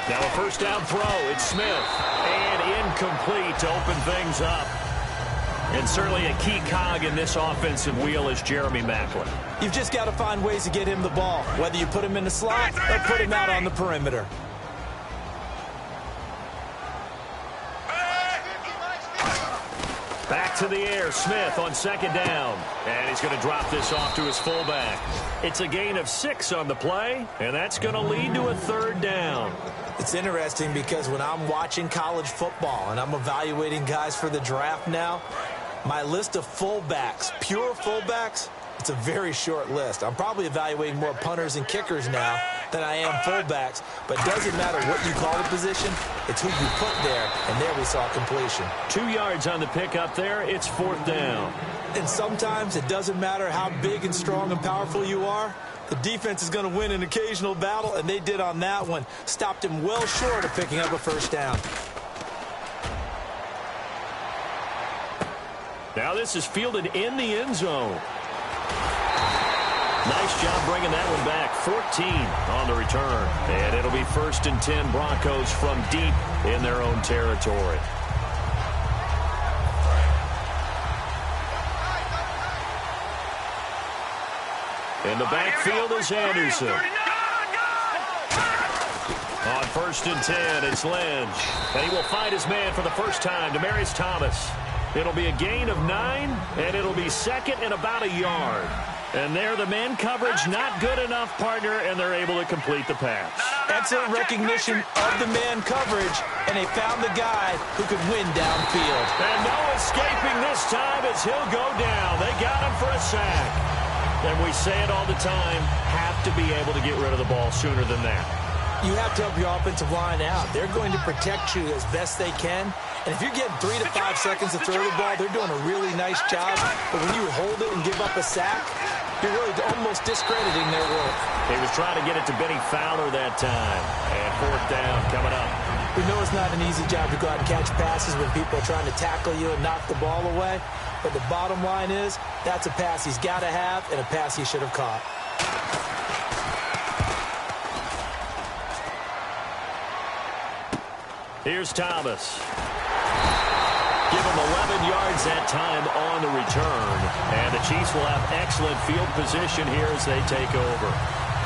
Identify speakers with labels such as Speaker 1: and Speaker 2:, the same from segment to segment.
Speaker 1: Now a first down throw. It's Smith. And incomplete to open things up. And certainly a key cog in this offensive wheel is Jeremy Maclin.
Speaker 2: You've just got to find ways to get him the ball, whether you put him in the slot or put him out on the perimeter.
Speaker 1: Back to the air, Smith on second down. And he's going to drop this off to his fullback. It's a gain of 6 on the play, and that's going to lead to a third down.
Speaker 2: It's interesting because when I'm watching college football and I'm evaluating guys for the draft now, my list of fullbacks, pure fullbacks, it's a very short list. I'm probably evaluating more punters and kickers now than I am fullbacks, but it doesn't matter what you call the position, it's who you put there, and there we saw completion.
Speaker 1: 2 yards on the pickup there, it's 4th down.
Speaker 2: And sometimes it doesn't matter how big and strong and powerful you are, the defense is going to win an occasional battle, and they did on that one. Stopped him well short of picking up a first down.
Speaker 1: Now this is fielded in the end zone. Nice job bringing that one back. 14 on the return. And it'll be 1st and 10 Broncos from deep in their own territory. In the backfield is Anderson. On 1st and 10, it's Lynch. And he will find his man for the first time, Demaryius Thomas. It'll be a gain of 9, and it'll be 2nd and about a yard. And there, the man coverage not good enough, partner, and they're able to complete the pass.
Speaker 2: Excellent recognition of the man coverage, and they found the guy who could win downfield.
Speaker 1: And no escaping this time as he'll go down. They got him for a sack. And we say it all the time, have to be able to get rid of the ball sooner than that.
Speaker 2: You have to help your offensive line out. They're going to protect you as best they can. And if you're getting 3 to 5 seconds to throw the ball, they're doing a really nice job. But when you hold it and give up a sack, you're really almost discrediting their work.
Speaker 1: He was trying to get it to Benny Fowler that time. And 4th down coming up.
Speaker 2: We know it's not an easy job to go out and catch passes when people are trying to tackle you and knock the ball away. But the bottom line is, that's a pass he's got to have and a pass he should have caught.
Speaker 1: Here's Thomas. Give him 11 yards that time on the return. And the Chiefs will have excellent field position here as they take over.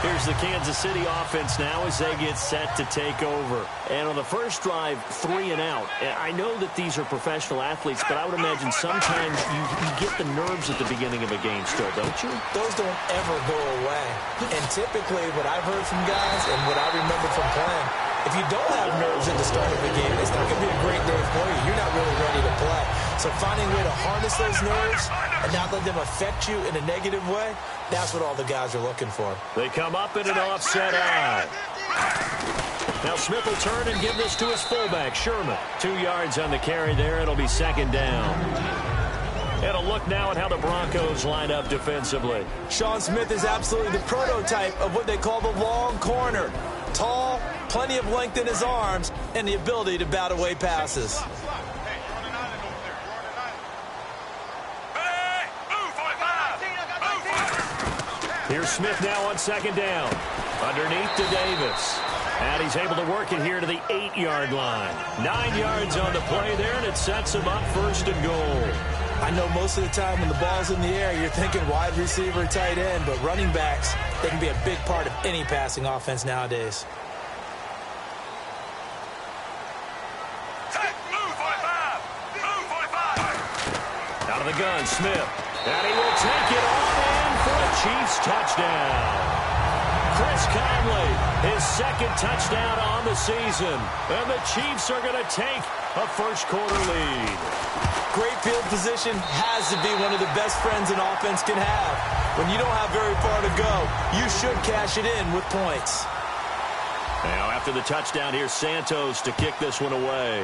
Speaker 1: Here's the Kansas City offense now as they get set to take over. And on the first drive, 3 and out. I know that these are professional athletes, but I would imagine sometimes you get the nerves at the beginning of a game still, don't you?
Speaker 2: Those don't ever go away. And typically what I've heard from guys and what I remember from playing, if you don't have nerves at the start of a game, it's not going to be a great day for you. You're not really ready to play. So finding a way to harness those nerves and not let them affect you in a negative way, that's what all the guys are looking for.
Speaker 1: They come up in an offset eye. Now Smith will turn and give this to his fullback, Sherman. 2 yards on the carry there. It'll be 2nd down. And a look now at how the Broncos line up defensively.
Speaker 2: Sean Smith is absolutely the prototype of what they call the long corner. Tall, plenty of length in his arms, and the ability to bat away passes.
Speaker 1: Here's Smith now on 2nd down. Underneath to Davis. And he's able to work it here to the 8-yard line. 9 yards on the play there, and it sets him up 1st and goal.
Speaker 2: I know most of the time when the ball's in the air, you're thinking wide receiver, tight end, but running backs, they can be a big part of any passing offense nowadays.
Speaker 1: Out of the gun, Smith. And he will take it on in for a Chiefs touchdown. Chris Conley, his 2nd touchdown on the season. And the Chiefs are going to take a first-quarter lead.
Speaker 2: Great field position has to be one of the best friends an offense can have. When you don't have very far to go, you should cash it in with points.
Speaker 1: Now after the touchdown, here's Santos to kick this one away.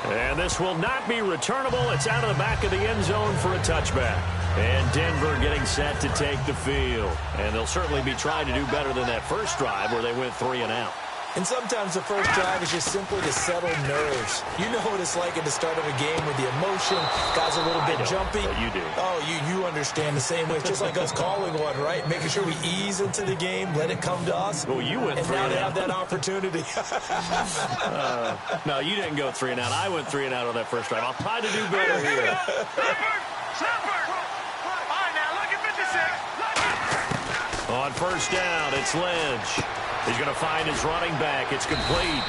Speaker 1: And this will not be returnable. It's out of the back of the end zone for a touchback. And Denver getting set to take the field. And they'll certainly be trying to do better than that first drive where they went 3 and out.
Speaker 2: And sometimes the first drive is just simply to settle nerves. You know what it's like at the start of a game with the emotion. Guys a little bit jumpy.
Speaker 1: You do.
Speaker 2: Oh, you understand the same way. It's just like us calling one, right? Making sure we ease into the game, let it come to us.
Speaker 1: Well, you went 3 and out.
Speaker 2: And now they have that opportunity.
Speaker 1: No, you didn't go 3 and out. I went 3 and out on that first drive. I'll try to do better here. On first down, it's Lynch. He's going to find his running back. It's complete.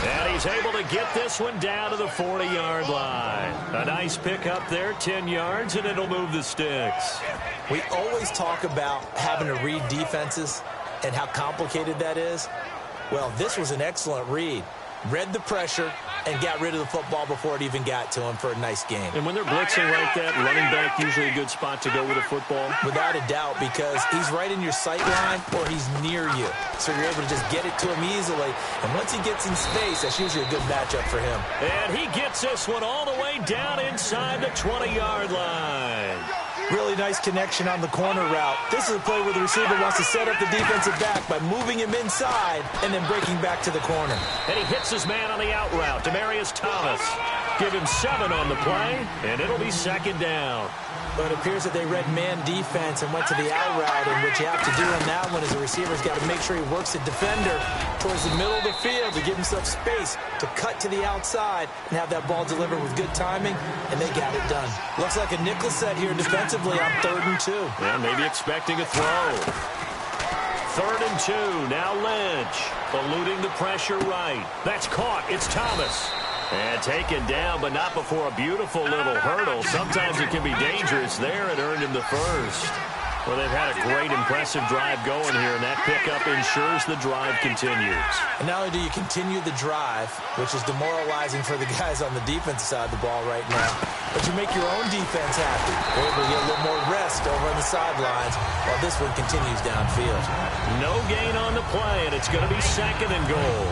Speaker 1: And he's able to get this one down to the 40-yard line. A nice pickup there, 10 yards, and it'll move the sticks.
Speaker 2: We always talk about having to read defenses and how complicated that is. Well, this was an excellent read. Read the pressure and got rid of the football before it even got to him for a nice game.
Speaker 1: And when they're blitzing like that, running back usually a good spot to go with a football?
Speaker 2: Without a doubt, because he's right in your sight line or he's near you. So you're able to just get it to him easily. And once he gets in space, that's usually a good matchup for him.
Speaker 1: And he gets this one all the way down inside the 20-yard line.
Speaker 2: Really nice connection on the corner route. This is a play where the receiver wants to set up the defensive back by moving him inside and then breaking back to the corner.
Speaker 1: And he hits his man on the out route, Thomas. Give him 7 on the play, and it'll be second down.
Speaker 2: But it appears that they read man defense and went to the out route, and what you have to do on that one is the receiver's got to make sure he works the defender towards the middle of the field to give himself space to cut to the outside and have that ball delivered with good timing, and they got it done. Looks like a nickel set here defensively on 3rd and 2.
Speaker 1: Yeah, maybe expecting a throw. 3rd and 2, now Lynch, eluding the pressure right. That's caught, it's Thomas. And taken down, but not before a beautiful little hurdle. Sometimes it can be dangerous there. It earned him the first. Well, they've had a great, impressive drive going here, and that pickup ensures the drive continues.
Speaker 2: And not only do you continue the drive, which is demoralizing for the guys on the defensive side of the ball right now, but you make your own defense happy. They're able to get a little more rest over on the sidelines while this one continues downfield.
Speaker 1: No gain on the play, and it's going to be 2nd and goal.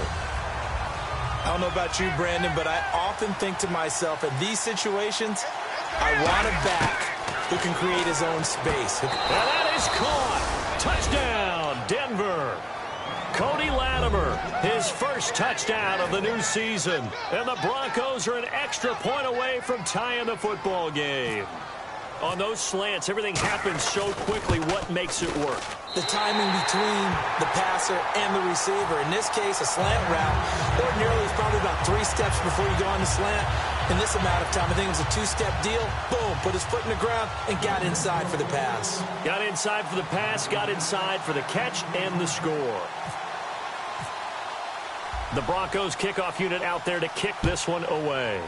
Speaker 2: I don't know about you, Brandon, but I often think to myself, in these situations, I want a back who can create his own space.
Speaker 1: And that is caught. Touchdown, Denver. Cody Latimer, his first touchdown of the new season. And the Broncos are an extra point away from tying the football game. On those slants, everything happens so quickly. What makes it work?
Speaker 2: The timing between the passer and the receiver. In this case, a slant route. Ordinarily, it's probably about 3 steps before you go on the slant. In this amount of time, I think it was a 2-step deal. Boom, put his foot in the ground and got inside for the pass.
Speaker 1: Got inside for the pass, got inside for the catch and the score. The Broncos kickoff unit out there to kick this one away.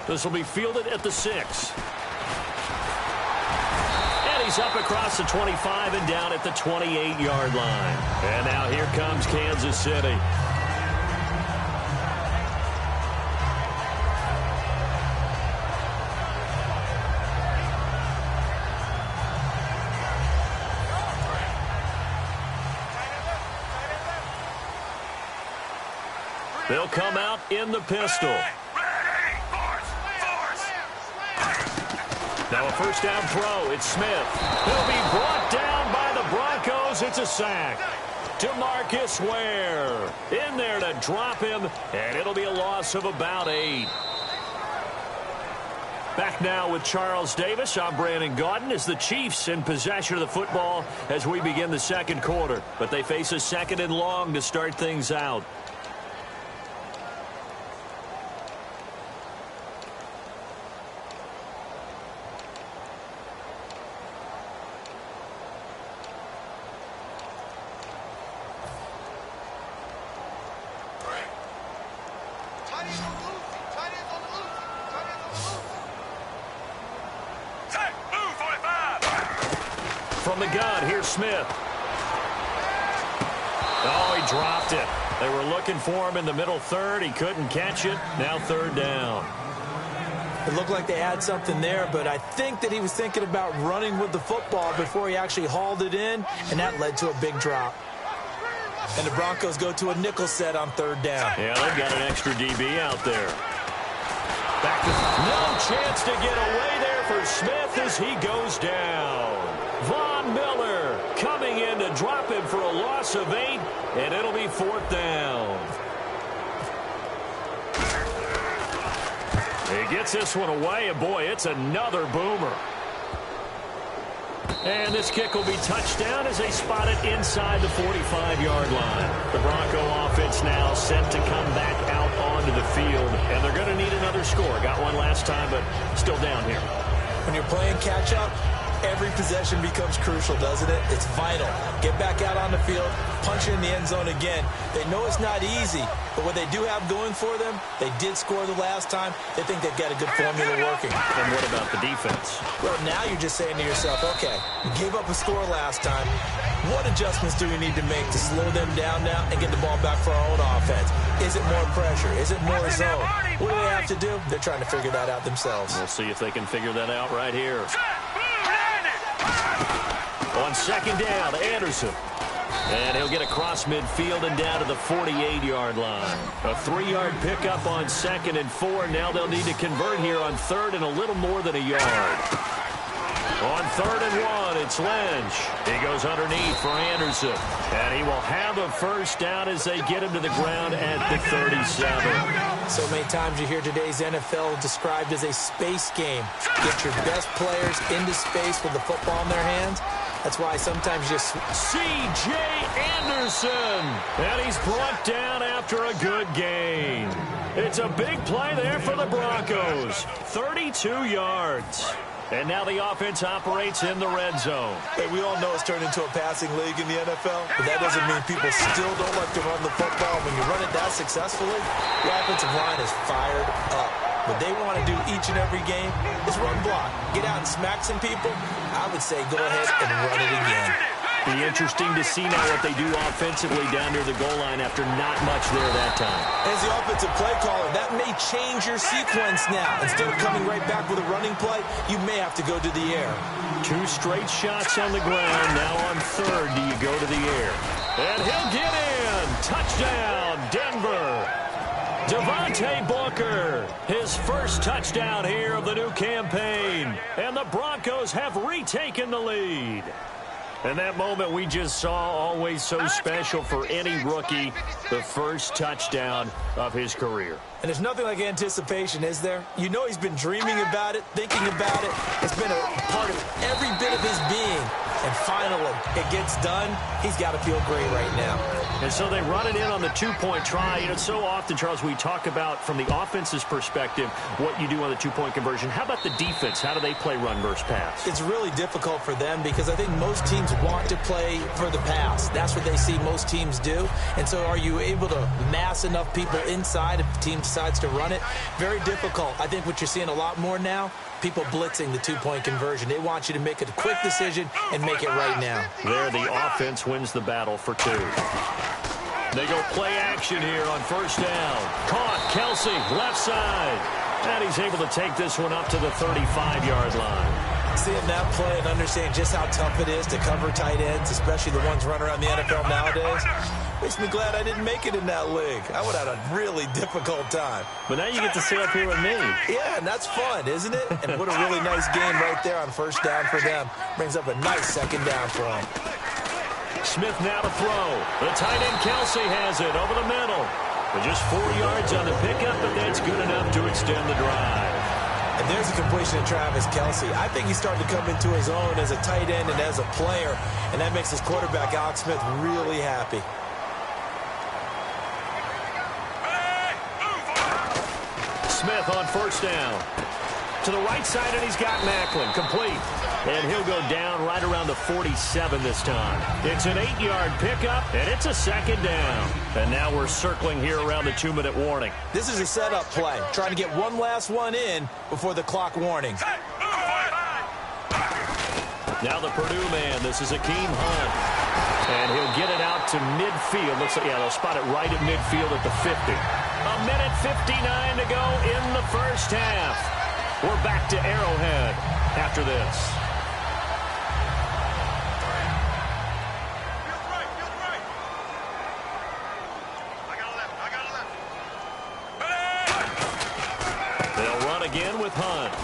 Speaker 1: This will be fielded at the 6. And he's up across the 25 and down at the 28-yard line. And now here comes Kansas City. They'll come out in the pistol. Now a first down throw. It's Smith. He'll be brought down by the Broncos. It's a sack. DeMarcus Ware in there to drop him, and it'll be a loss of about 8. Back now with Charles Davis. I'm Brandon Gaudin as the Chiefs in possession of the football as we begin the second quarter. But they face a 2nd and long to start things out. From the gun, here's Smith. Oh, he dropped it. They were looking for him in the middle 3rd. He couldn't catch it. Now 3rd down.
Speaker 2: It looked like they had something there, but I think that he was thinking about running with the football before he actually hauled it in, and that led to a big drop. And the Broncos go to a nickel set on 3rd down.
Speaker 1: Yeah, they've got an extra DB out there. Back to no chance to get away there for Smith as he goes down. Von Miller coming in to drop him for a loss of 8, and it'll be 4th down. He gets this one away, and boy, it's another boomer. And this kick will be touchdown as they spot it inside the 45-yard line. The Bronco offense now set to come back out onto the field, and they're going to need another score. Got one last time, but still down here.
Speaker 2: When you're playing catch-up, every possession becomes crucial, doesn't it? It's vital. Get back out on the field, punch it in the end zone again. They know it's not easy, but what they do have going for them, they did score the last time. They think they've got a good formula working.
Speaker 1: And what about the defense?
Speaker 2: Well, now you're just saying to yourself, okay, we gave up a score last time. What adjustments do we need to make to slow them down now and get the ball back for our own offense? Is it more pressure? Is it more zone? What do they have to do? They're trying to figure that out themselves.
Speaker 1: We'll see if they can figure that out right here. On 2nd down, Anderson. And he'll get across midfield and down to the 48-yard line. A 3-yard pickup on 2nd and 4. Now they'll need to convert here on 3rd and a little more than a yard. On 3rd and 1, it's Lynch. He goes underneath for Anderson. And he will have a first down as they get him to the ground at the 37.
Speaker 2: So many times you hear today's NFL described as a space game. Get your best players into space with the football in their hands. That's why sometimes you
Speaker 1: C.J. Anderson. And he's brought down after a good gain. It's a big play there for the Broncos. 32 yards. And now the offense operates in the red zone.
Speaker 2: Hey, we all know it's turned into a passing league in the NFL, but that doesn't mean people still don't like to run the football. When you run it that successfully, the offensive line is fired up. What they want to do each and every game is run block. Get out and smack some people. I would say go ahead and run it again.
Speaker 1: Be interesting to see now what they do offensively down near the goal line after not much there that time.
Speaker 2: As the offensive play caller, that may change your sequence now. Instead of coming right back with a running play, you may have to go to the air.
Speaker 1: 2 straight shots on the ground. Now on 3rd, do you go to the air? And he'll get in. Touchdown, Denver. Devontae Booker, his first touchdown here of the new campaign. And the Broncos have retaken the lead. And that moment we just saw, always so special for any rookie, the first touchdown of his career.
Speaker 2: And there's nothing like anticipation, is there? You know he's been dreaming about it, thinking about it. It's been a part of every bit of his being. And finally, it gets done. He's got to feel great right now.
Speaker 1: And so they run it in on the 2-point try. You know, so often, Charles, we talk about, from the offense's perspective, what you do on the 2-point conversion. How about the defense? How do they play run versus pass?
Speaker 2: It's really difficult for them because I think most teams want to play for the pass. That's what they see most teams do. And so are you able to mass enough people inside if the team decides to run it? Very difficult. I think what you're seeing a lot more now, people blitzing the 2-point conversion. They want you to make a quick decision and make it right now.
Speaker 1: There, the offense wins the battle for 2. They go play action here on 1st down. Caught, Kelsey, left side. And he's able to take this one up to the 35-yard line.
Speaker 2: Seeing that play and understanding just how tough it is to cover tight ends, especially the ones running around the NFL nowadays, makes me glad I didn't make it in that league. I would have had a really difficult time.
Speaker 1: But now you get to sit up here with me.
Speaker 2: Yeah, and that's fun, isn't it? And what a really nice game right there on 1st down for them. Brings up a nice 2nd down for them.
Speaker 1: Smith now to throw. The tight end Kelsey has it over the middle. But just 4 yards on the pickup, but that's good enough to extend the drive.
Speaker 2: And there's a completion to Travis Kelsey. I think he's starting to come into his own as a tight end and as a player, and that makes his quarterback, Alex Smith, really happy.
Speaker 1: Smith on 1st down. To the right side, and he's got Macklin. Complete. And he'll go down right around the 47 this time. It's an 8-yard pickup, and it's a 2nd down. And now we're circling here around the 2-minute warning.
Speaker 2: This is a setup play, trying to get one last one in before the clock warning.
Speaker 1: Now the Purdue man, this is Akeem Hunt. And he'll get it out to midfield. Looks like, yeah, they'll spot it right at midfield at the 50. A minute 59 to go in the first half. We're back to Arrowhead after this. They'll run again with Hunt.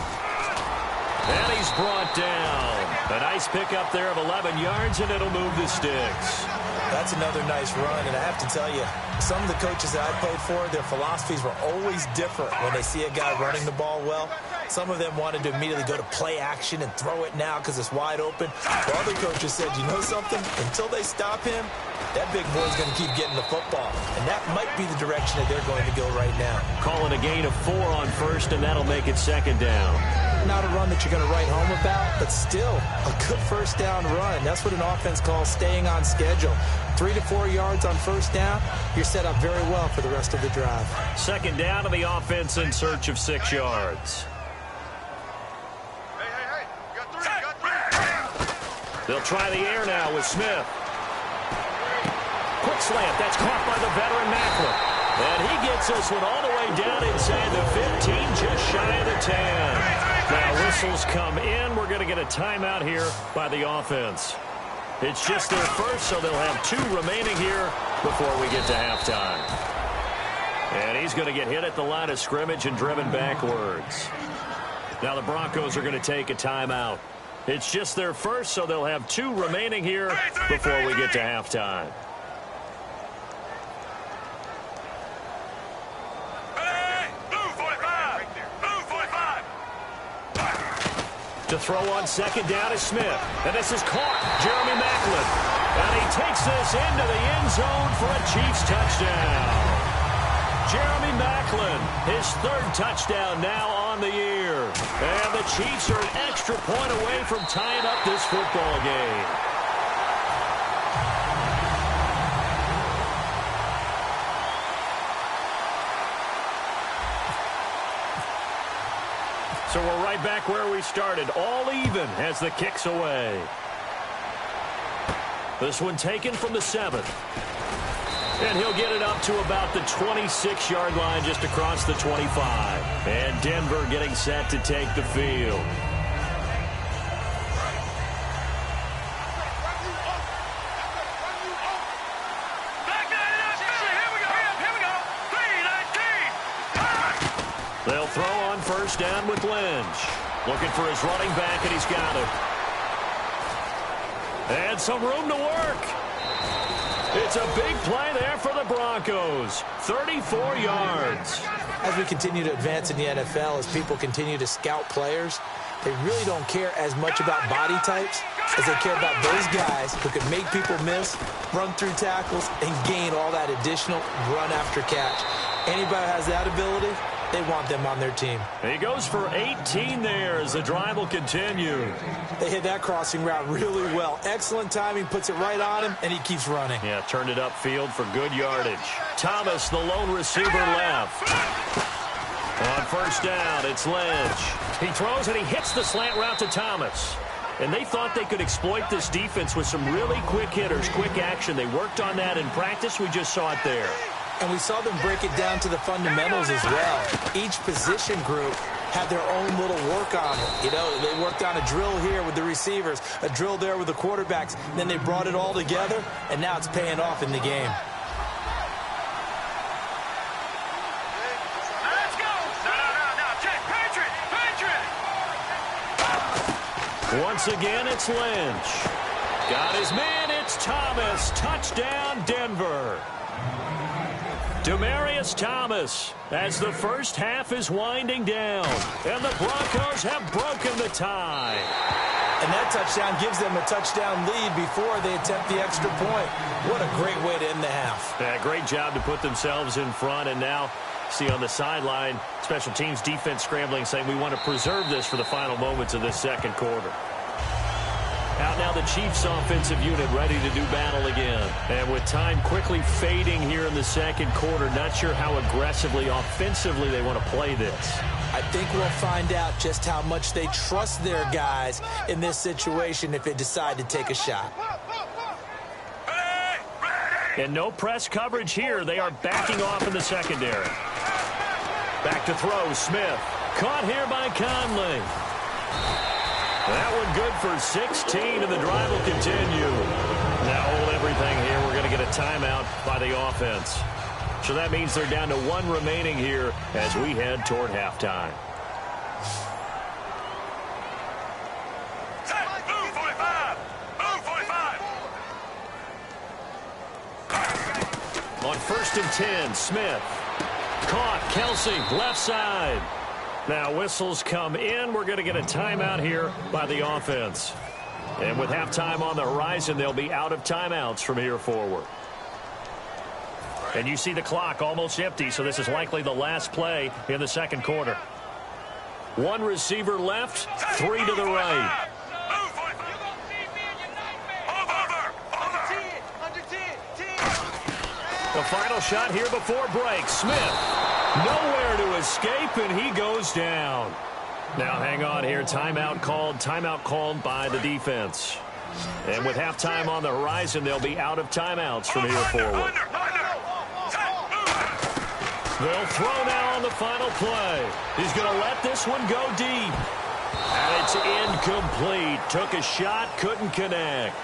Speaker 1: And he's brought down. A nice pickup there of 11 yards, and it'll move the sticks.
Speaker 2: That's another nice run, and I have to tell you, some of the coaches that I played for, their philosophies were always different when they see a guy running the ball well. Some of them wanted to immediately go to play action and throw it now because it's wide open. While other coaches said, you know something? Until they stop him, that big boy's going to keep getting the football. And that might be the direction that they're going to go right now.
Speaker 1: Calling a gain of 4 on first, and that'll make it second down.
Speaker 2: Not a run that you're going to write home about, but still a good first down run. That's what an offense calls staying on schedule. 3 to 4 yards on first down, you're set up very well for the rest of the drive.
Speaker 1: Second down to the offense in search of 6 yards. They'll try the air now with Smith. Quick slant. That's caught by the veteran Macklin. And he gets this one all the way down inside the 15, just shy of the 10. Now whistles come in. We're going to get a timeout here by the offense. It's just their first, so they'll have 2 remaining here before we get to halftime. And he's going to get hit at the line of scrimmage and driven backwards. Now the Broncos are going to take a timeout. It's just their first, so they'll have 2 remaining here before we get to halftime. To throw on second down is Smith. And this is caught. Jeremy Macklin. And he takes this into the end zone for a Chiefs touchdown. Jeremy Macklin, his 3rd touchdown now on the year. And the Chiefs are an extra point away from tying up this football game. So we're right back where we started, all even as the kick's away. This one taken from the 7th. And he'll get it up to about the 26-yard line just across the 25. And Denver getting set to take the field. They'll throw on first down with Lynch. Looking for his running back, and he's got it. And some room to work. It's a big play there for the Broncos. 34 yards.
Speaker 2: As we continue to advance in the NFL, as people continue to scout players, they really don't care as much about body types as they care about those guys who can make people miss, run through tackles, and gain all that additional run after catch. Anybody who has that ability, they want them on their team.
Speaker 1: He goes for 18 there as the drive will continue.
Speaker 2: They hit that crossing route really well. Excellent timing, puts it right on him, and he keeps running.
Speaker 1: Yeah, turned it upfield for good yardage. Thomas, the lone receiver, left. On first down, it's Lynch. He throws and he hits the slant route to Thomas. And they thought they could exploit this defense with some really quick hitters, quick action. They worked on that in practice. We just saw it there.
Speaker 2: And we saw them break it down to the fundamentals as well. Each position group had their own little work on it. You know, they worked on a drill here with the receivers, a drill there with the quarterbacks. Then they brought it all together, and now it's paying off in the game.
Speaker 3: Let's go! No, check, Patriot!
Speaker 1: Once again, it's Lynch. Got his man, it's Thomas. Touchdown, Denver. Demaryius Thomas as the first half is winding down. And the Broncos have broken the tie.
Speaker 2: And that touchdown gives them a touchdown lead before they attempt the extra point. What a great way to end the half.
Speaker 1: Yeah, great job to put themselves in front. And now, see on the sideline, special teams defense scrambling, saying we want to preserve this for the final moments of this second quarter. Out now the Chiefs offensive unit ready to do battle again. And with time quickly fading here in the second quarter, not sure how aggressively, offensively they want to play this.
Speaker 2: I think we'll find out just how much they trust their guys in this situation if they decide to take a shot.
Speaker 1: And no press coverage here. They are backing off in the secondary. Back to throw, Smith. Caught here by Conley. That one good for 16, and the drive will continue. Now hold everything here. We're going to get a timeout by the offense. So that means they're down to 1 remaining here as we head toward halftime. On 1st and 10, Smith. Caught, Kelsey, left side. Now whistles come in. We're going to get a timeout here by the offense. And with halftime on the horizon, they'll be out of timeouts from here forward. And you see the clock almost empty, so this is likely the last play in the second quarter. One receiver left, 3 to the right. The final shot here before break. Smith, nowhere to escape, and he goes down. Now hang on here. Timeout called by the defense. And with halftime on the horizon, they'll be out of timeouts from here forward. They'll throw now on the final play. He's going to let this one go deep. And it's incomplete. Took a shot, couldn't connect.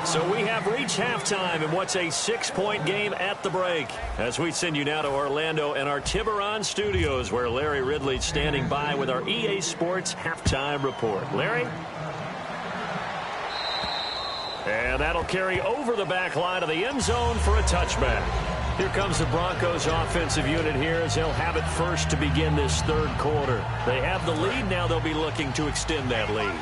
Speaker 1: So we have reached halftime in what's a 6-point game at the break. As we send you now to Orlando and our Tiburon studios, where Larry Ridley's standing by with our EA Sports halftime report. Larry? And that'll carry over the back line of the end zone for a touchback. Here comes the Broncos offensive unit here as they'll have it first to begin this third quarter. They have the lead. Now they'll be looking to extend that lead.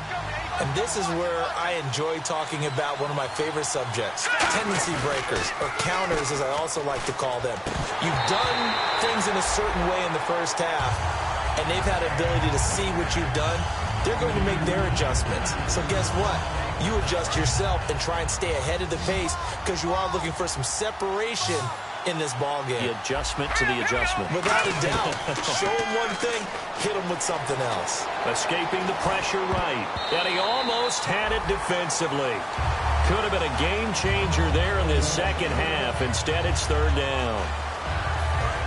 Speaker 2: And this is where I enjoy talking about one of my favorite subjects, tendency breakers, or counters as I also like to call them. You've done things in a certain way in the first half, and they've had the ability to see what you've done. They're going to make their adjustments. So guess what? You adjust yourself and try and stay ahead of the pace because you are looking for some separation in this ball game.
Speaker 1: The adjustment to the adjustment.
Speaker 2: Without a doubt. Show him one thing, hit him with something else.
Speaker 1: Escaping the pressure right. And he almost had it defensively. Could have been a game changer there in this second half. Instead, it's third down.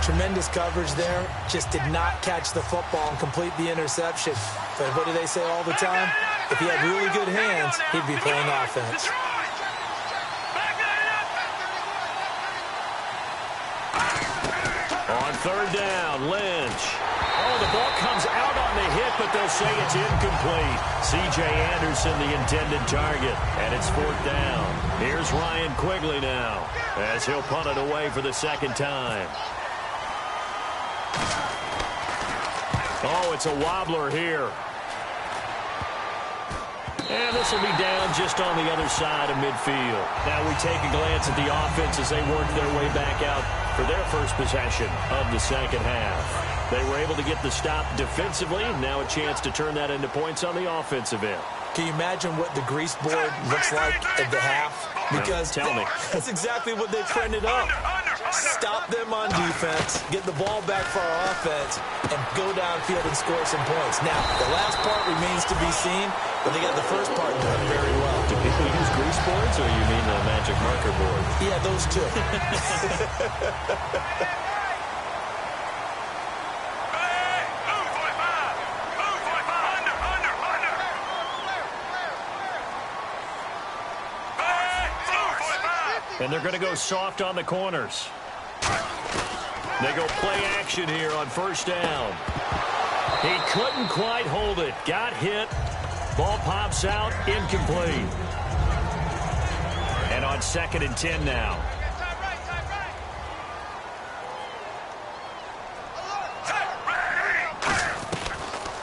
Speaker 2: Tremendous coverage there. Just did not catch the football and complete the interception. But what do they say all the time? If he had really good hands, he'd be playing offense.
Speaker 1: On third down, Lynch. Oh, the ball comes out on the hit, but they'll say it's incomplete. C.J. Anderson, the intended target, and it's fourth down. Here's Ryan Quigley now, as he'll punt it away for the second time. Oh, it's a wobbler here. And this will be down just on the other side of midfield. Now we take a glance at the offense as they work their way back out for their first possession of the second half. They were able to get the stop defensively. Now a chance to turn that into points on the offensive end.
Speaker 2: Can you imagine what the grease board looks like at the half? Because
Speaker 1: tell me.
Speaker 2: That's exactly what they printed up. Stop them on defense, get the ball back for our offense, and go downfield and score some points. Now, the last part remains to be seen, but they got the first part done very well.
Speaker 1: Do people use grease boards, or you mean the magic marker board?
Speaker 2: Yeah, those two.
Speaker 1: And they're going to go soft on the corners. They go play action here on first down. He couldn't quite hold it. Got hit. Ball pops out. Incomplete. And on 2nd and 10 now.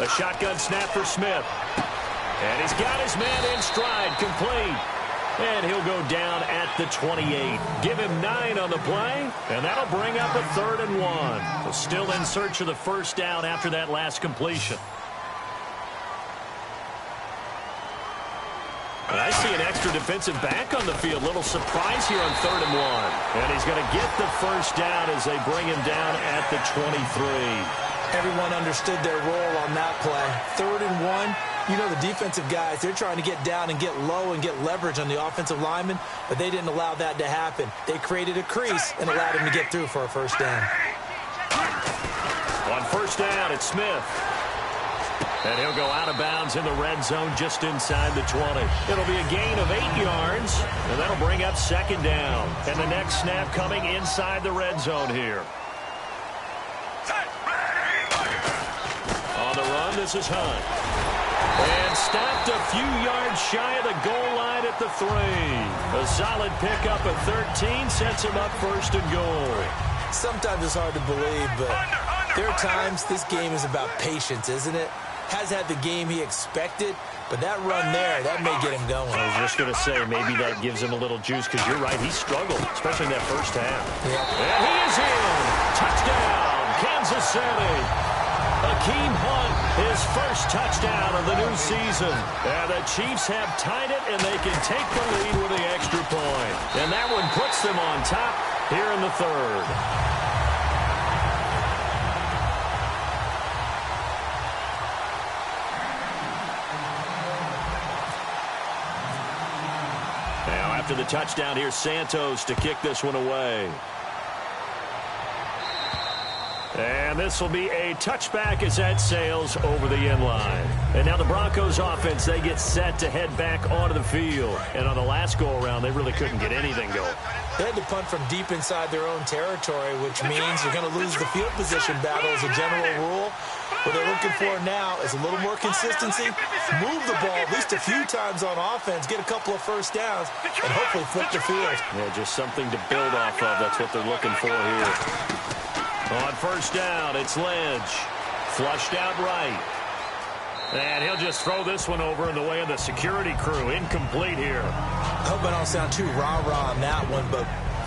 Speaker 1: A shotgun snap for Smith. And he's got his man in stride. Complete. And he'll go down at the 28. Give him 9 on the play, and that'll bring up a 3rd and 1. So still in search of the first down after that last completion. And I see an extra defensive back on the field. Little surprise here on 3rd and 1. And he's going to get the first down as they bring him down at the 23.
Speaker 2: Everyone understood their role on that play. 3rd and 1. You know, the defensive guys, they're trying to get down and get low and get leverage on the offensive linemen, but they didn't allow that to happen. They created a crease and allowed him to get through for a first down.
Speaker 1: On first down, it's Smith. And he'll go out of bounds in the red zone just inside the 20. It'll be a gain of 8 yards, and that'll bring up 2nd down. And the next snap coming inside the red zone here. On the run, this is Hunt. And stopped a few yards shy of the goal line at the 3. A solid pickup at 13 sets him up first and goal.
Speaker 2: Sometimes it's hard to believe, but there are times this game is about patience, isn't it? Has had the game he expected, but that run there, that may get him going.
Speaker 1: I was just going to say, maybe that gives him a little juice, because you're right, he struggled, especially in that first half.
Speaker 2: Yeah.
Speaker 1: And he is in. Touchdown, Kansas City. Akeem Hunt, his first touchdown of the new season. And the Chiefs have tied it, and they can take the lead with the extra point. And that one puts them on top here in the third. Now after the touchdown, here's Santos to kick this one away. And this will be a touchback as that sails over the end line. And now the Broncos offense, they get set to head back onto the field. And on the last go-around, they really couldn't get anything going.
Speaker 2: They had to punt from deep inside their own territory, which means you're going to lose the field position battle as a general rule. What they're looking for now is a little more consistency, move the ball at least a few times on offense, get a couple of first downs, and hopefully flip the field.
Speaker 1: Yeah, just something to build off of. That's what they're looking for here. On first down, it's Lynch. Flushed out right. And he'll just throw this one over in the way of the security crew. Incomplete here.
Speaker 2: I hope I don't sound too rah-rah on that one, but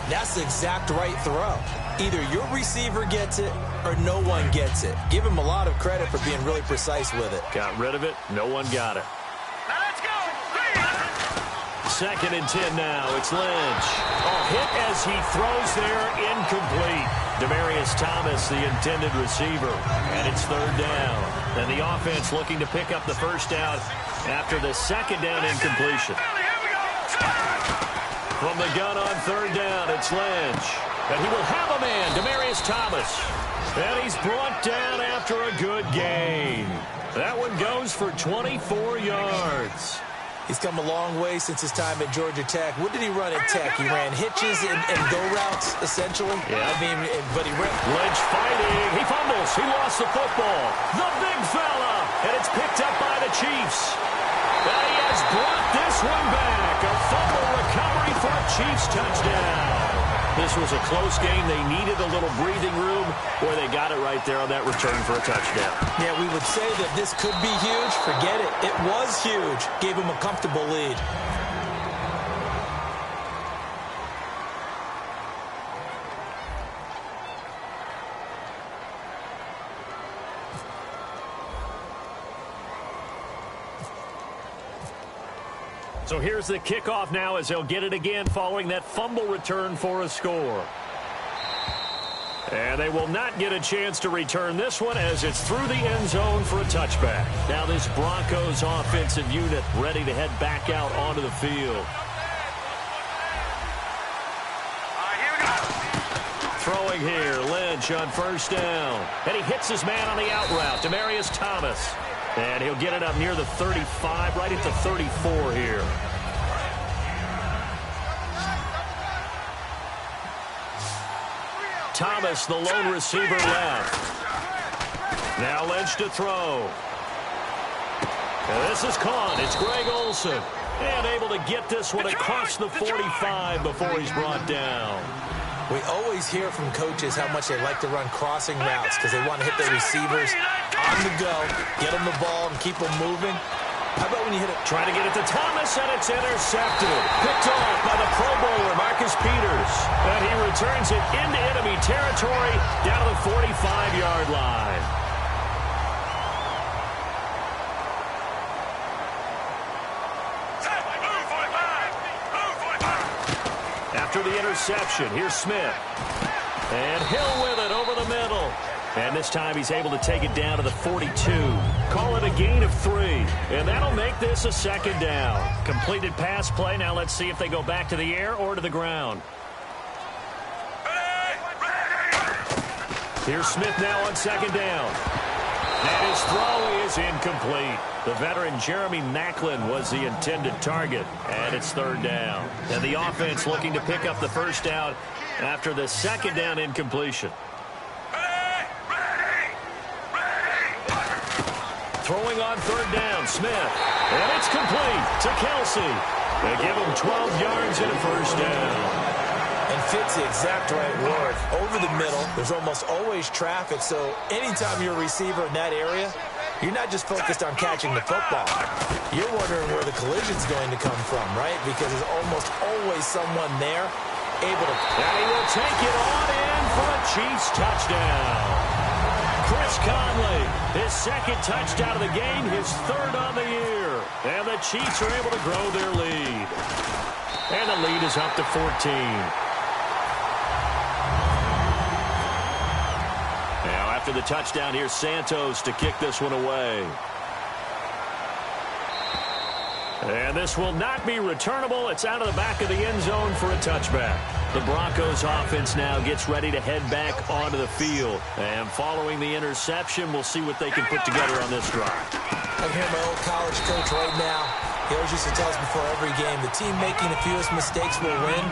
Speaker 2: that's the exact right throw. Either your receiver gets it or no one gets it. Give him a lot of credit for being really precise with it.
Speaker 1: Got rid of it. No one got it.
Speaker 3: Now let's go.
Speaker 1: 2nd and 10 now. It's Lynch. Hit as he throws there. Incomplete. Demaryius Thomas, the intended receiver. And it's 3rd down. And the offense looking to pick up the first down after the 2nd down incompletion. From the gun on 3rd down, it's Lynch. And he will have a man, Demaryius Thomas. And he's brought down after a good gain. That one goes for 24 yards.
Speaker 2: He's come a long way since his time at Georgia Tech. What did he run at Tech? He ran hitches and go routes, essentially.
Speaker 1: Yeah.
Speaker 2: I mean, but he ran.
Speaker 1: Lynch fighting. He fumbles. He lost the football. The big fella. And it's picked up by the Chiefs. And he has brought this one back. A fumble recovery for a Chiefs touchdown. This was a close game. They needed a little breathing room, where they got it right there on that return for a touchdown.
Speaker 2: Yeah, we would say that this could be huge. Forget it. It was huge. Gave him a comfortable lead.
Speaker 1: So here's the kickoff now as they'll get it again following that fumble return for a score. And they will not get a chance to return this one as it's through the end zone for a touchback. Now this Broncos offensive unit ready to head back out onto the field. Throwing here, Lynch on first down. And he hits his man on the out route, Demaryius Thomas. And he'll get it up near the 35, right at the 34 here. Thomas, the lone receiver left. Now Lynch to throw. And this is caught. It's Greg Olsen. And able to get this one across the 45 before he's brought down.
Speaker 2: We always hear from coaches how much they like to run crossing routes because they want to hit their receivers on the go, get them the ball, and keep them moving. How about when you hit it?
Speaker 1: Trying to get it to Thomas, and it's intercepted. Picked off by the Pro Bowler, Marcus Peters. And he returns it into enemy territory down to the 45-yard line. After the interception, here's Smith. And Hill with it over the middle. And this time he's able to take it down to the 42. Call it a gain of 3. And that'll make this a 2nd down. Completed pass play. Now let's see if they go back to the air or to the ground. Here's Smith now on 2nd down. And his throw is incomplete. The veteran Jeremy Maclin was the intended target. And it's 3rd down. And the offense looking to pick up the first down after the 2nd down incompletion. Throwing on third down, Smith. And it's complete to Kelsey. They give him 12 yards and a first down.
Speaker 2: And fits the exact right word. Over the middle, there's almost always traffic, so anytime you're a receiver in that area, you're not just focused on catching the football. You're wondering where the collision's going to come from, right? Because there's almost always someone there able to...
Speaker 1: And he will take it on in for a Chiefs touchdown. Chris Conley, his second touchdown of the game, his third on the year. And the Chiefs are able to grow their lead. And the lead is up to 14. Now, after the touchdown, here's Santos to kick this one away. And this will not be returnable. It's out of the back of the end zone for a touchback. The Broncos offense now gets ready to head back onto the field. And following the interception, we'll see what they can put together on this drive.
Speaker 2: I hear my old college coach right now. He always used to tell us before every game, the team making the fewest mistakes will win.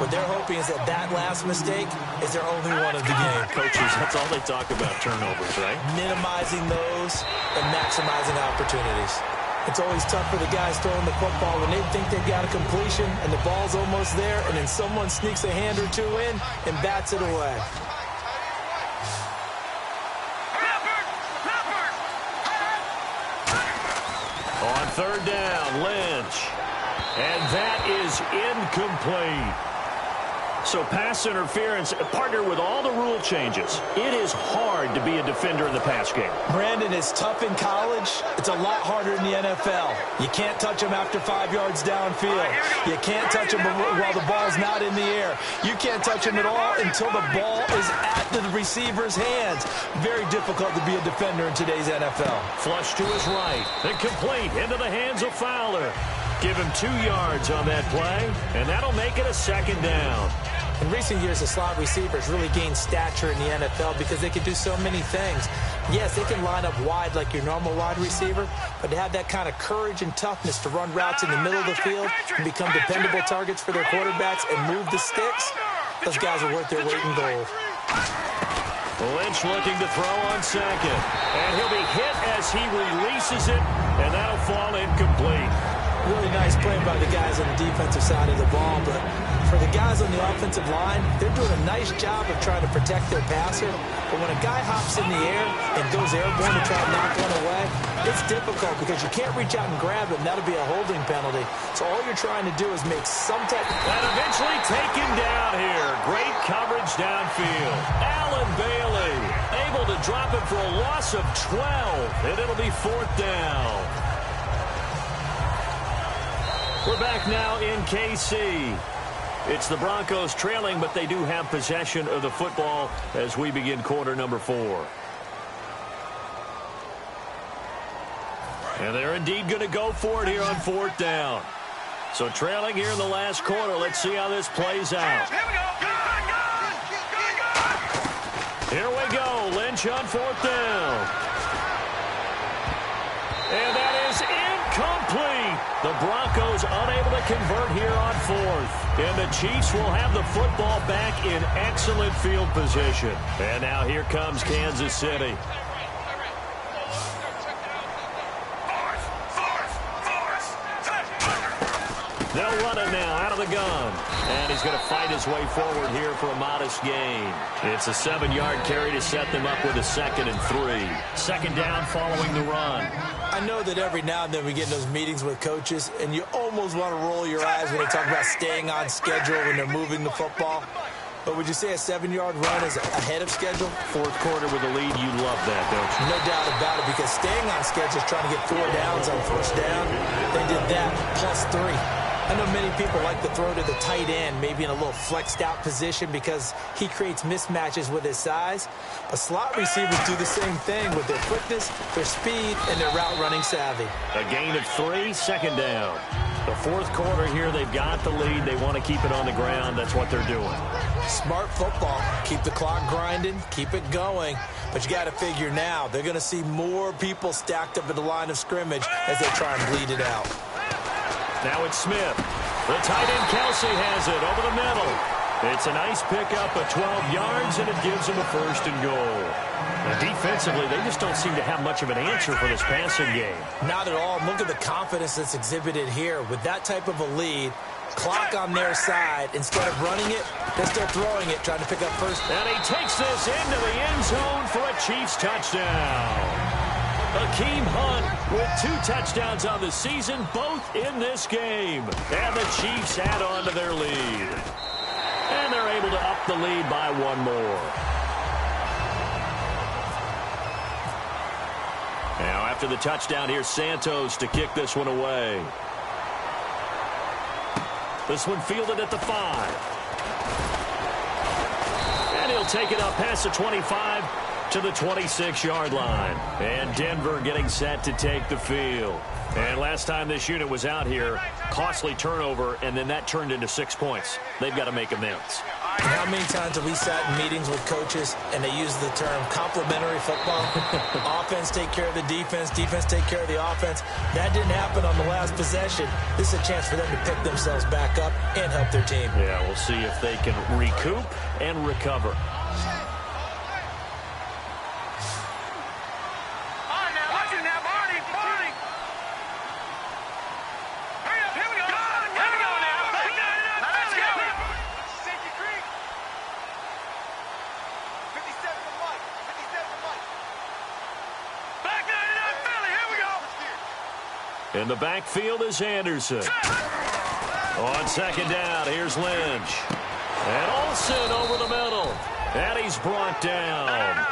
Speaker 2: What they're hoping is that that last mistake is their only one of the game.
Speaker 1: Coaches, that's all they talk about, turnovers, right?
Speaker 2: Minimizing those and maximizing opportunities. It's always tough for the guys throwing the football when they think they've got a completion and the ball's almost there, and then someone sneaks a hand or two in and bats it away.
Speaker 1: On third down, Lynch. And that is incomplete. So pass interference, partner with all the rule changes. It is hard to be a defender in the pass game.
Speaker 2: Brandon, is tough in college. It's a lot harder in the NFL. You can't touch him after 5 yards downfield. You can't touch him while the ball's not in the air. You can't touch him at all until the ball is at the receiver's hands. Very difficult to be a defender in today's NFL.
Speaker 1: Flush to his right. And complete into the hands of Fowler. Give him 2 yards on that play, and that'll make it a second down.
Speaker 2: In recent years, the slot receivers really gained stature in the NFL because they can do so many things. Yes, they can line up wide like your normal wide receiver, but to have that kind of courage and toughness to run routes in the middle of the field and become dependable targets for their quarterbacks and move the sticks, those guys are worth their weight in gold.
Speaker 1: Lynch looking to throw on second, and he'll be hit as he releases it, and that'll fall incomplete.
Speaker 2: Really nice play by the guys on the defensive side of the ball, but for the guys on the offensive line, they're doing a nice job of trying to protect their passer. But when a guy hops in the air and goes airborne to try to knock one away, it's difficult because you can't reach out and grab him. That'll be a holding penalty. So all you're trying to do is make some type of...
Speaker 1: And eventually taken down here. Great coverage downfield. Allen Bailey able to drop it for a loss of 12, and it'll be fourth down. We're back now in KC. It's the Broncos trailing, but they do have possession of the football as we begin quarter number 4. And they're indeed going to go for it here on fourth down. So trailing here in the last quarter. Let's see how this plays out. Here we go. Lynch on fourth down. And that is incomplete. The Broncos unable to convert here on fourth. And the Chiefs will have the football back in excellent field position. And now here comes Kansas City. They'll run it now out of the gun. And he's going to fight his way forward here for a modest gain. It's a 7-yard carry to set them up with a 2nd and 3. Second down following the run.
Speaker 2: I know that every now and then we get in those meetings with coaches, and you almost want to roll your eyes when they talk about staying on schedule when they're moving the football. But would you say a 7-yard run is ahead of schedule?
Speaker 1: Fourth quarter with a lead, you love that, don't you?
Speaker 2: No doubt about it, because staying on schedule is trying to get 4 downs on first down. They did that plus 3. I know many people like to throw to the tight end, maybe in a little flexed out position because he creates mismatches with his size. But slot receivers do the same thing with their quickness, their speed, and their route running savvy.
Speaker 1: A gain of 3, second down. The fourth quarter here, they've got the lead. They want to keep it on the ground. That's what they're doing.
Speaker 2: Smart football. Keep the clock grinding, keep it going. But you got to figure now, they're going to see more people stacked up at the line of scrimmage as they try and bleed it out.
Speaker 1: Now it's Smith. The tight end Kelsey has it over the middle. It's a nice pickup of 12 yards, and it gives them a 1st and goal. Now, defensively, they just don't seem to have much of an answer for this passing game.
Speaker 2: Not at all. Look at the confidence that's exhibited here. With that type of a lead, clock on their side, instead of running it, they're still throwing it, trying to pick up first.
Speaker 1: And he takes this into the end zone for a Chiefs touchdown. Akeem Hunt with 2 touchdowns on the season, both in this game. And the Chiefs add on to their lead. And they're able to up the lead by 1 more. Now after the touchdown, here's Santos to kick this one away. This one fielded at the 5. And he'll take it up past the 25 to the 26-yard line. And Denver getting set to take the field. And last time this unit was out here, costly turnover, and then that turned into 6 points. They've got to make amends.
Speaker 2: How many times have we sat in meetings with coaches and they use the term complementary football? Offense take care of the defense, defense take care of the offense. That didn't happen on the last possession. This is a chance for them to pick themselves back up and help their team.
Speaker 1: Yeah, we'll see if they can recoup and recover. In the backfield is Anderson. On 2nd down, here's Lynch. And Olsen over the middle. And he's brought down.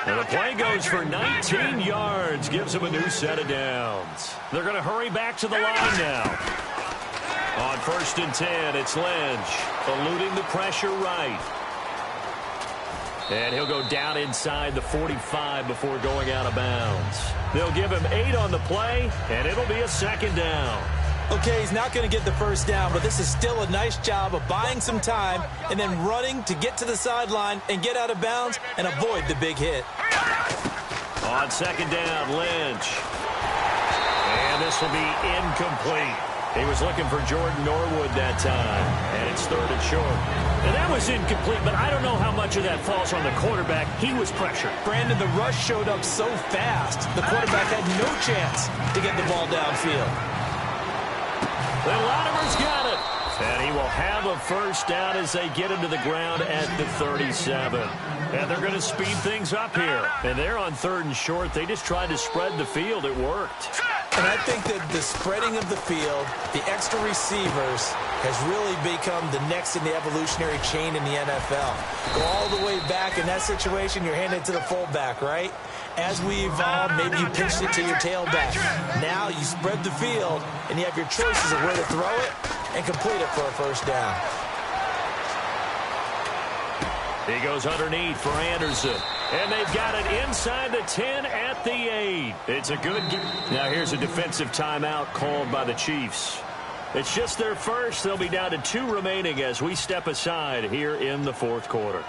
Speaker 1: And the play goes for 19 yards. Gives him a new set of downs. They're going to hurry back to the line now. On 1st and 10, it's Lynch. Eluding the pressure right. And he'll go down inside the 45 before going out of bounds. They'll give him 8 on the play, and it'll be a 2nd down.
Speaker 2: Okay, he's not going to get the 1st down, but this is still a nice job of buying some time and then running to get to the sideline and get out of bounds and avoid the big hit.
Speaker 1: On 2nd down, Lynch. And this will be incomplete. He was looking for Jordan Norwood that time, and it's 3rd and short. And that was incomplete, but I don't know how much of that falls on the quarterback. He was pressured.
Speaker 2: Brandon, the rush showed up so fast, the quarterback had no chance to get the ball downfield.
Speaker 1: And Latimer's got it. And he will have a 1st down as they get into the ground at the 37. And they're going to speed things up here. And they're on 3rd and short. They just tried to spread the field. It worked.
Speaker 2: And I think that the spreading of the field, the extra receivers, has really become the next in the evolutionary chain in the NFL. Go all the way back in that situation, you're handed to the fullback, right? As we evolve, maybe you pitched it to your tailback. Now you spread the field, and you have your choices of where to throw it and complete it for a 1st down.
Speaker 1: He goes underneath for Anderson. And they've got it inside the 10 at the 8. It's a good game. Now here's a defensive timeout called by the Chiefs. It's just their 1st. They'll be down to 2 remaining as we step aside here in the 4th quarter.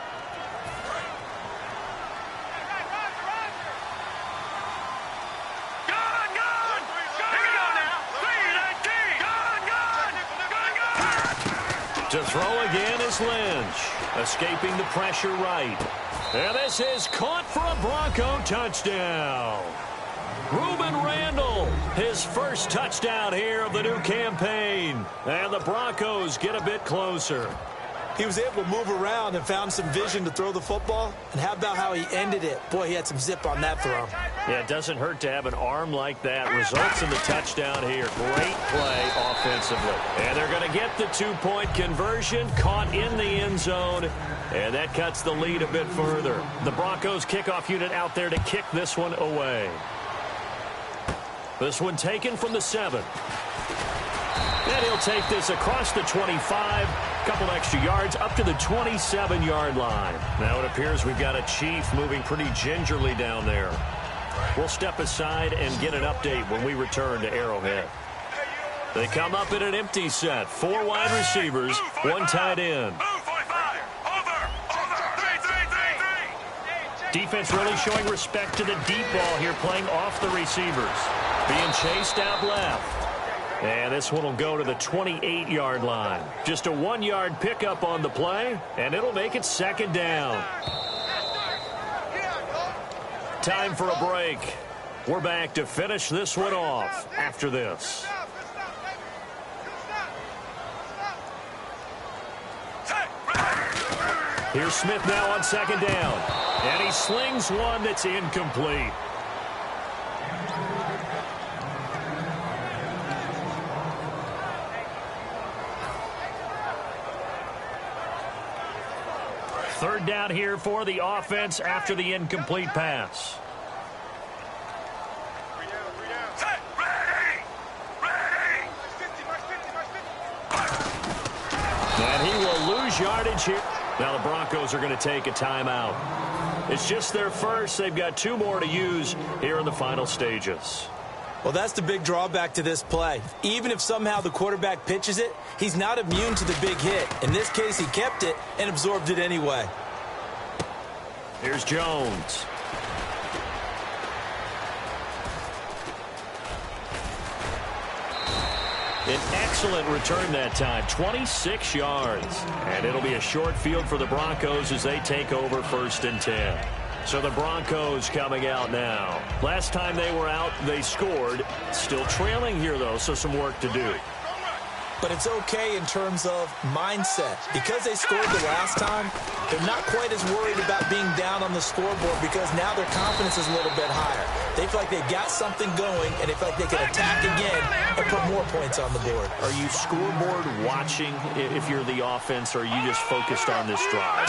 Speaker 1: To throw again is Lynch. Escaping the pressure right. And this is caught for a Bronco touchdown. Ruben Randall, his 1st touchdown here of the new campaign. And the Broncos get a bit closer.
Speaker 2: He was able to move around and found some vision to throw the football. And how about how he ended it? Boy, he had some zip on that throw.
Speaker 1: Yeah, it doesn't hurt to have an arm like that. Results in the touchdown here. Great play offensively. And they're going to get the 2-point conversion, caught in the end zone. And that cuts the lead a bit further. The Broncos kickoff unit out there to kick this one away. This one taken from the 7. And he'll take this across the 25. Couple extra yards up to the 27-yard line. Now it appears we've got a Chief moving pretty gingerly down there. We'll step aside and get an update when we return to Arrowhead. They come up in an empty set. 4 wide receivers, 1 tight end. Defense really showing respect to the deep ball here, playing off the receivers. Being chased out left. And this one will go to the 28-yard line. Just a 1-yard pickup on the play, and it'll make it second down. Time for a break. We're back to finish this one off after this. Here's Smith now on second down. And he slings one that's incomplete. Third down here for the offense after the incomplete pass. And he will lose yardage here. Now the Broncos are going to take a timeout. It's just their first. They've got 2 more to use here in the final stages.
Speaker 2: Well, that's the big drawback to this play. Even if somehow the quarterback pitches it, he's not immune to the big hit. In this case, he kept it and absorbed it anyway.
Speaker 1: Here's Jones. An excellent return that time, 26 yards. And it'll be a short field for the Broncos as they take over 1st and 10. So the Broncos coming out now. Last time they were out, they scored. Still trailing here, though, so some work to do.
Speaker 2: But it's okay in terms of mindset. Because they scored the last time, they're not quite as worried about being down on the scoreboard because now their confidence is a little bit higher. They feel like they've got something going, and they feel like they can attack again and put more points on the board.
Speaker 1: Are you scoreboard watching if you're the offense, or are you just focused on this drive?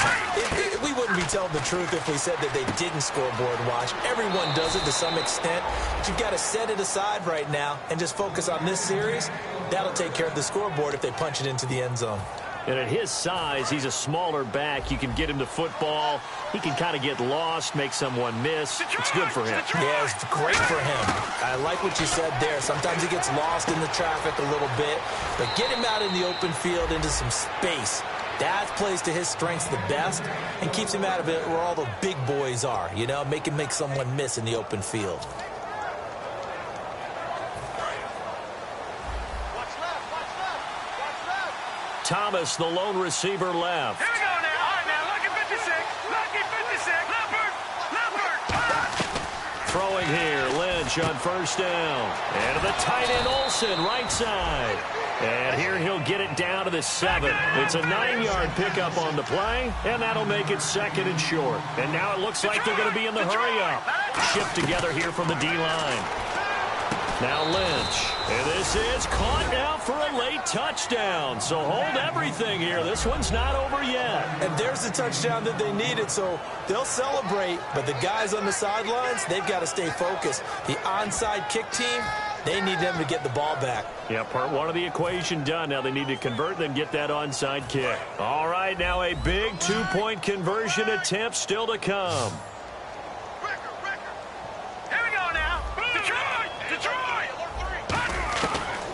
Speaker 2: We wouldn't be telling the truth if we said that they didn't scoreboard watch. Everyone does it to some extent. But you've got to set it aside right now and just focus on this series. That'll take care of the scoreboard if they punch it into the end zone.
Speaker 1: And at his size, he's a smaller back. You can get him to football. He can kind of get lost, make someone miss. It's good for him.
Speaker 2: Yeah, it's great for him. I like what you said there. Sometimes he gets lost in the traffic a little bit. But get him out in the open field into some space. That plays to his strengths the best and keeps him out of it where all the big boys are. You know, make someone miss in the open field.
Speaker 1: Thomas, the lone receiver, left.
Speaker 3: Here we go now. All right, now, lucky 56. Lucky 56. Leopard.
Speaker 1: Throwing here, Lynch on 1st down. And to the tight end, Olsen, right side. And here he'll get it down to the 7. It's a 9-yard pickup on the play, and that'll make it 2nd and short. And now it looks like they're going to be in the hurry-up. Shift together here from the D-line. Now Lynch, and this is caught now for a late touchdown. So hold everything here. This one's not over yet.
Speaker 2: And there's the touchdown that they needed, so they'll celebrate. But the guys on the sidelines, they've got to stay focused. The onside kick team, they need them to get the ball back.
Speaker 1: Yeah, part 1 of the equation done. Now they need to convert and get that onside kick. All right, now a big 2-point conversion attempt still to come.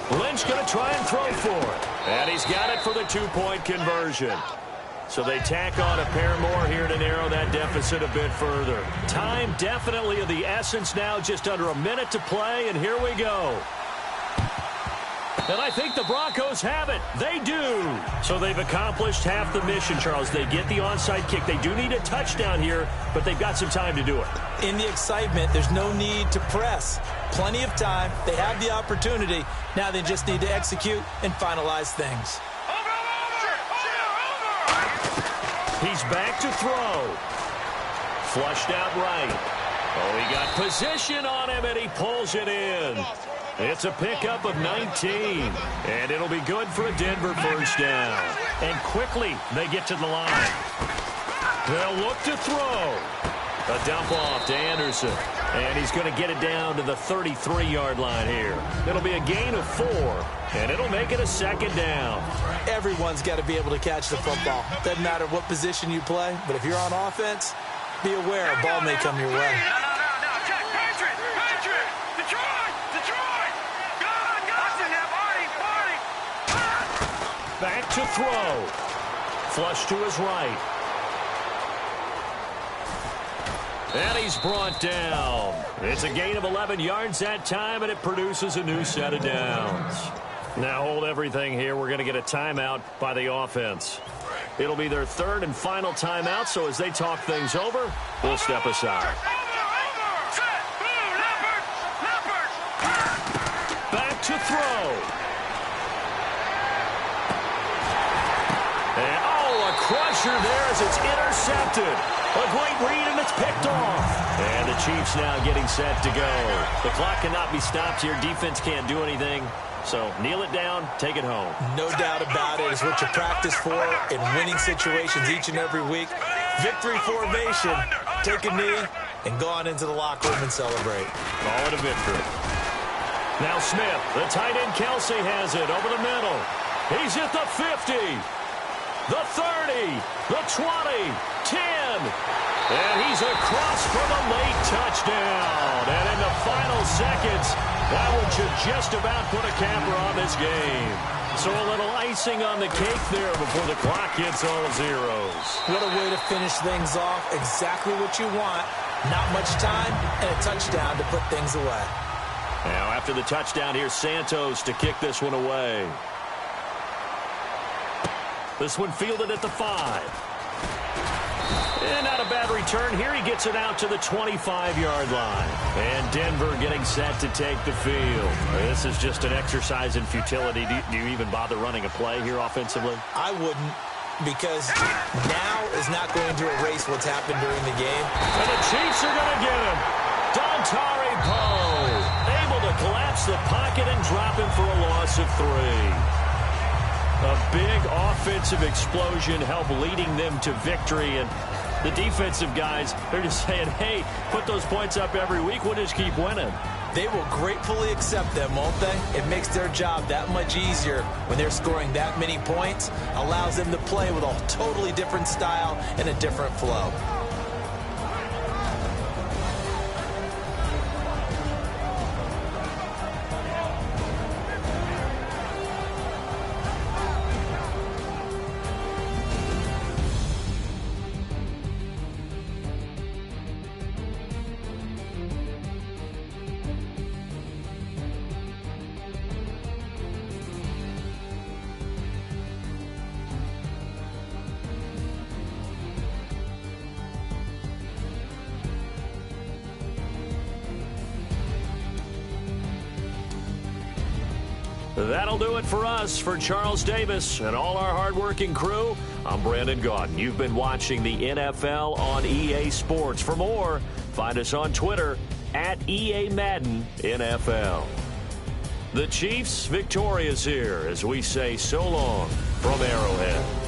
Speaker 1: Lynch going to try and throw for it. And he's got it for the 2-point conversion. So they tack on a pair more here to narrow that deficit a bit further. Time definitely of the essence now, just under a minute to play, and here we go. And I think the Broncos have it. They do. So they've accomplished half the mission, Charles. They get the onside kick. They do need a touchdown here, but they've got some time to do it.
Speaker 2: In the excitement, there's no need to press. Plenty of time. They have the opportunity. Now they just need to execute and finalize things.
Speaker 1: He's back to throw. Flushed out right. Oh, he got position on him, and he pulls it in. It's a pickup of 19, and it'll be good for a Denver 1st down. And quickly, they get to the line. They'll look to throw. A dump off to Anderson, and he's going to get it down to the 33-yard line here. It'll be a gain of 4, and it'll make it a 2nd down.
Speaker 2: Everyone's got to be able to catch the football. Doesn't matter what position you play, but if you're on offense, be aware a ball may come your way.
Speaker 1: Back to throw. Flush to his right. And he's brought down. It's a gain of 11 yards that time, and it produces a new set of downs. Now hold everything here. We're going to get a timeout by the offense. It'll be their third and final timeout, so as they talk things over, we'll step aside. Back to throw. And, a crusher there as it's intercepted. A great read, and it's picked off. And the Chiefs now getting set to go. The clock cannot be stopped here. Defense can't do anything. So kneel it down, take it home.
Speaker 2: No doubt about it. It's what you practice for in winning situations each and every week. Victory formation. Take a knee and go on into the locker room and celebrate.
Speaker 1: Call it a victory. Now Smith, the tight end Kelsey has it over the middle. He's at the 50, the 30, the 20, 10. And he's across for the late touchdown. And in the final seconds, that one should just about put a capper on this game. So a little icing on the cake there before the clock hits all zeros.
Speaker 2: What a way to finish things off. Exactly what you want. Not much time and a touchdown to put things away.
Speaker 1: Now after the touchdown, here's Santos to kick this one away. This one fielded at the 5. And not a bad return here. He gets it out to the 25-yard line. And Denver getting set to take the field. This is just an exercise in futility. Do you even bother running a play here offensively?
Speaker 2: I wouldn't, because now is not going to erase what's happened during the game.
Speaker 1: And the Chiefs are going to get him. Dontari Poe able to collapse the pocket and drop him for a loss of 3. A big offensive explosion helped leading them to victory. And the defensive guys, they're just saying, hey, put those points up every week. We'll just keep winning.
Speaker 2: They will gratefully accept them, won't they? It makes their job that much easier when they're scoring that many points. Allows them to play with a totally different style and a different flow.
Speaker 1: That'll do it for us. For Charles Davis and all our hardworking crew, I'm Brandon Gaudin. You've been watching the NFL on EA Sports. For more, find us on Twitter at EA Madden NFL. The Chiefs victorious here as we say so long from Arrowhead.